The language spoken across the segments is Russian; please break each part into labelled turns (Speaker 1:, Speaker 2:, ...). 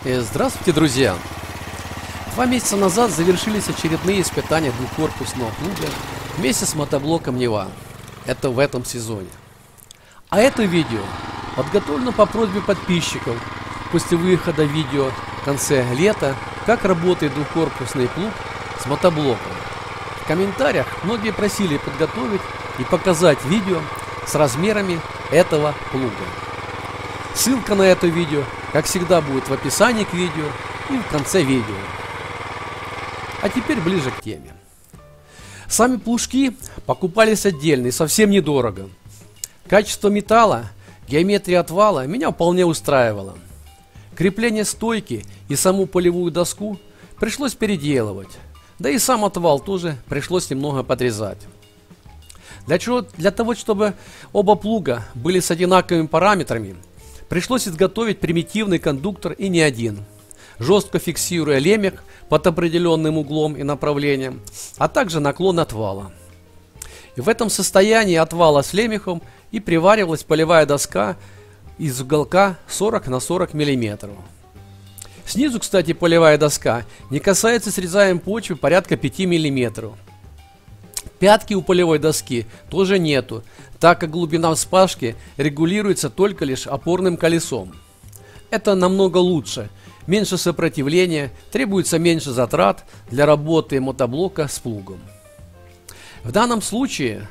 Speaker 1: Здравствуйте, друзья! 2 месяца назад завершились очередные испытания двухкорпусного плуга вместе с мотоблоком Нева. Это в этом сезоне. А это видео подготовлено по просьбе подписчиков после выхода видео в конце лета, как работает двухкорпусный плуг с мотоблоком. В комментариях многие просили подготовить и показать видео с размерами этого плуга. Ссылка на это видео, как всегда, будет в описании к видео и в конце видео. А теперь ближе к теме. Сами плужки покупались отдельно и совсем недорого. Качество металла, геометрия отвала меня вполне устраивало. Крепление стойки и саму полевую доску пришлось переделывать. Да и сам отвал тоже пришлось немного подрезать. Для того, чтобы оба плуга были с одинаковыми параметрами, пришлось изготовить примитивный кондуктор и не один, жестко фиксируя лемех под определенным углом и направлением, а также наклон отвала. И в этом состоянии отвала с лемехом и приваривалась полевая доска из уголка 40 на 40 мм. Снизу, кстати, полевая доска не касается срезаемой почвы порядка 5 мм. Пятки у полевой доски тоже нету, так как глубина вспашки регулируется только лишь опорным колесом. Это намного лучше, меньше сопротивления, требуется меньше затрат для работы мотоблока с плугом. В данном случае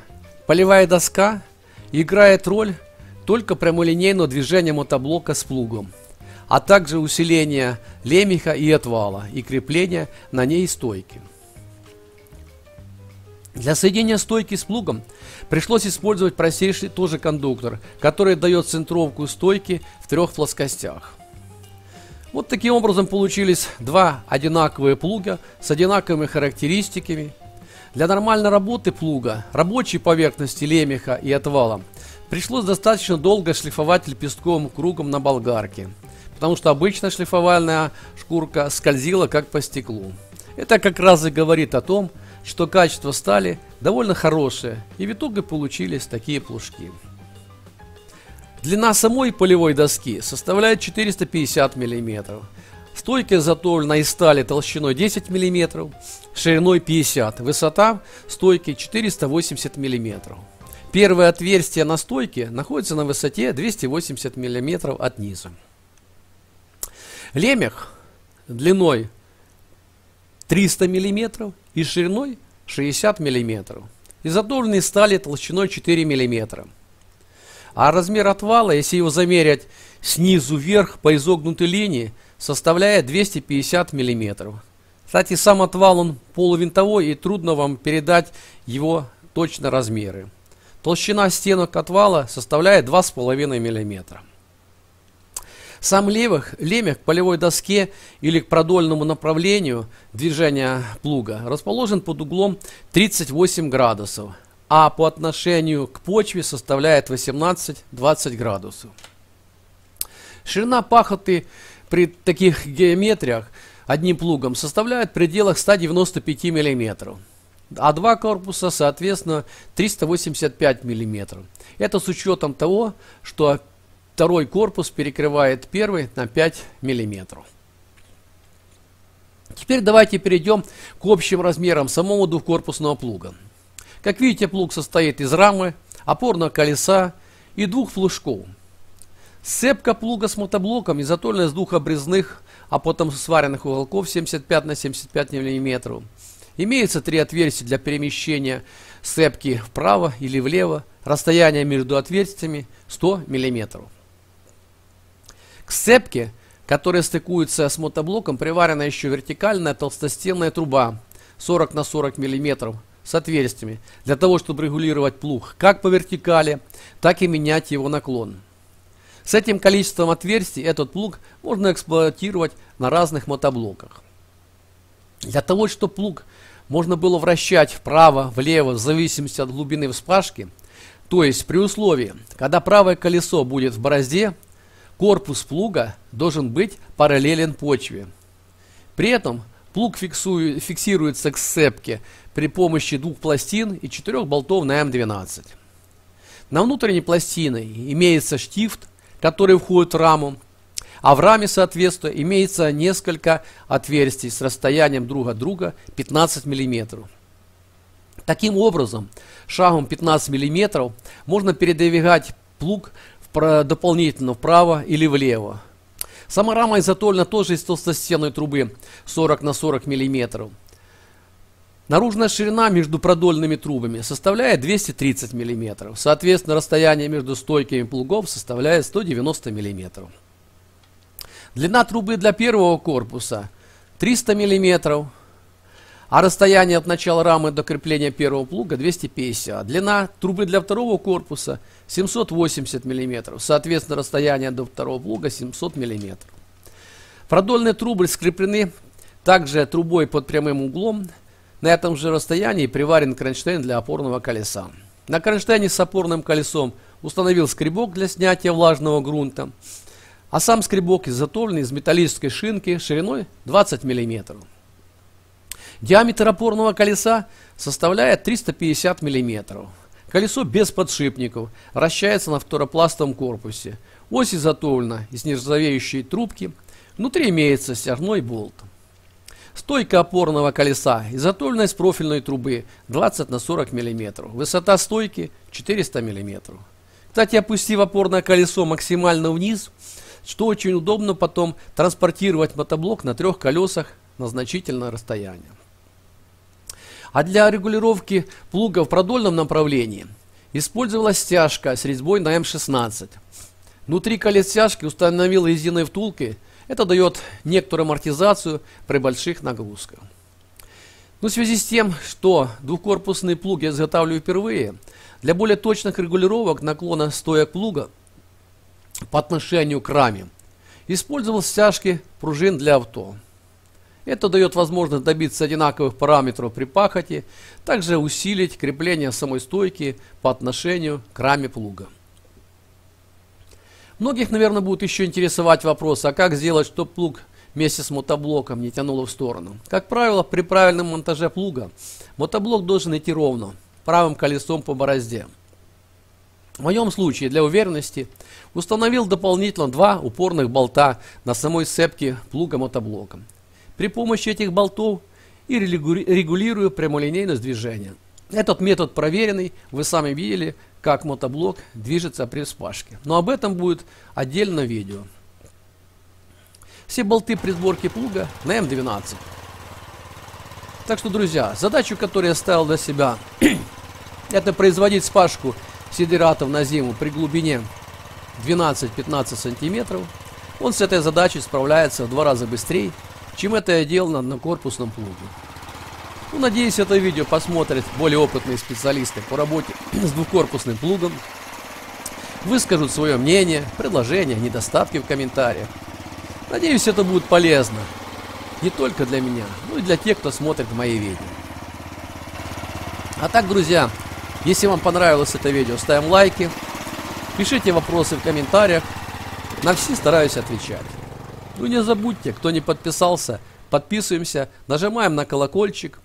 Speaker 1: полевая доска играет роль только прямолинейного движения мотоблока с плугом, а также усиления лемеха и отвала и крепления на ней стойки. Для соединения стойки с плугом пришлось использовать простейший тоже кондуктор, который дает центровку стойки в 3 плоскостях. Вот таким образом получились 2 одинаковые плуга с одинаковыми характеристиками. Для нормальной работы плуга, рабочей поверхности лемеха и отвала, пришлось достаточно долго шлифовать лепестковым кругом на болгарке, потому что обычно шлифовальная шкурка скользила как по стеклу. Это как раз и говорит о том, что качество стали довольно хорошее, и в итоге получились такие плужки. Длина самой полевой доски составляет 450 мм. Стойка изготовлена из стали толщиной 10 мм, шириной 50 мм, высота стойки 480 мм. Первое отверстие на стойке находится на высоте 280 мм от низа. Лемех длиной 300 мм и шириной 60 мм. Изготовлены из стали толщиной 4 мм. А размер отвала, если его замерять снизу вверх по изогнутой линии, составляет 250 мм. Кстати, сам отвал он полувинтовой, и трудно вам передать его точно размеры. Толщина стенок отвала составляет 2,5 мм. Сам лемех к полевой доске или к продольному направлению движения плуга расположен под углом 38 градусов, а по отношению к почве составляет 18-20 градусов. Ширина пахоты при таких геометриях одним плугом составляет в пределах 195 мм, а 2 корпуса, соответственно, 385 мм. Это с учетом того, что второй корпус перекрывает первый на 5 мм. Теперь давайте перейдем к общим размерам самого двухкорпусного плуга. Как видите, плуг состоит из рамы, опорного колеса и 2 флажков. Сцепка плуга с мотоблоком изготовлена из 2 обрезных, а потом сваренных уголков 75 на 75 мм. Имеется 3 отверстия для перемещения сцепки вправо или влево. Расстояние между отверстиями 100 мм. К сцепке, которая стыкуется с мотоблоком, приварена еще вертикальная толстостенная труба 40 на 40 мм с отверстиями, для того, чтобы регулировать плуг как по вертикали, так и менять его наклон. С этим количеством отверстий этот плуг можно эксплуатировать на разных мотоблоках. Для того, чтобы плуг можно было вращать вправо, влево, в зависимости от глубины вспашки, то есть при условии, когда правое колесо будет в борозде, корпус плуга должен быть параллелен почве. При этом плуг фиксируется к сцепке при помощи 2 пластин и 4 болтов на М12. На внутренней пластине имеется штифт, который входит в раму, а в раме, соответственно, имеется несколько отверстий с расстоянием друг от друга 15 мм. Таким образом, шагом 15 мм можно передвигать плуг дополнительно вправо или влево. Сама рама изготовлена тоже из толстостенной трубы 40 на 40 мм. Наружная ширина между продольными трубами составляет 230 мм. Соответственно, расстояние между стойками плугов составляет 190 мм. Длина трубы для первого корпуса 300 мм, а расстояние от начала рамы до крепления первого плуга 250. Длина трубы для второго корпуса 780 мм. Соответственно, расстояние до второго плуга 700 мм. Продольные трубы скреплены также трубой под прямым углом. На этом же расстоянии приварен кронштейн для опорного колеса. На кронштейне с опорным колесом установил скребок для снятия влажного грунта, а сам скребок изготовлен из металлической шинки шириной 20 мм. Диаметр опорного колеса составляет 350 мм. Колесо без подшипников, вращается на второпластовом корпусе. Ось изготовлена из нержавеющей трубки, внутри имеется стяжной болт. Стойка опорного колеса изготовлена из профильной трубы 20 на 40 мм. Высота стойки 400 мм. Кстати, опустив опорное колесо максимально вниз, что очень удобно потом транспортировать мотоблок на 3 колесах на значительное расстояние. А для регулировки плуга в продольном направлении использовалась стяжка с резьбой на М16. Внутри колес стяжки установил резиновые втулки. Это дает некоторую амортизацию при больших нагрузках. Но в связи с тем, что двухкорпусные плуги я изготавливаю впервые, для более точных регулировок наклона стоек плуга по отношению к раме использовал стяжки пружин для авто. Это дает возможность добиться одинаковых параметров при пахоте, также усилить крепление самой стойки по отношению к раме плуга. Многих, наверное, будет еще интересовать вопрос, а как сделать, чтобы плуг вместе с мотоблоком не тянуло в сторону. Как правило, при правильном монтаже плуга мотоблок должен идти ровно, правым колесом по борозде. В моем случае, для уверенности, установил дополнительно 2 упорных болта на самой цепке плуга мотоблока. При помощи этих болтов и регулирую прямолинейность движения. Этот метод проверенный, вы сами видели, как мотоблок движется при вспашке. Но об этом будет отдельное видео. Все болты при сборке плуга на М12. Так что, друзья, задачу, которую я ставил для себя, это производить вспашку сидератов на зиму при глубине 12-15 сантиметров. Он с этой задачей справляется в 2 раза быстрее, чем это я делал на однокорпусном плуге. Ну, надеюсь, это видео посмотрят более опытные специалисты по работе с двухкорпусным плугом. Выскажут свое мнение, предложения, недостатки в комментариях. Надеюсь, это будет полезно не только для меня, но и для тех, кто смотрит мои видео. А так, друзья, если вам понравилось это видео, ставим лайки, пишите вопросы в комментариях, на все стараюсь отвечать. Ну не забудьте, кто не подписался, подписываемся, нажимаем на колокольчик,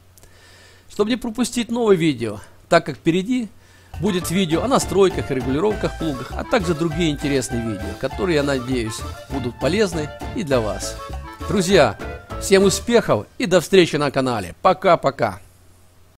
Speaker 1: чтобы не пропустить новые видео, так как впереди будет видео о настройках и регулировках плугах, а также другие интересные видео, которые, я надеюсь, будут полезны и для вас. Друзья, всем успехов и до встречи на канале. Пока-пока.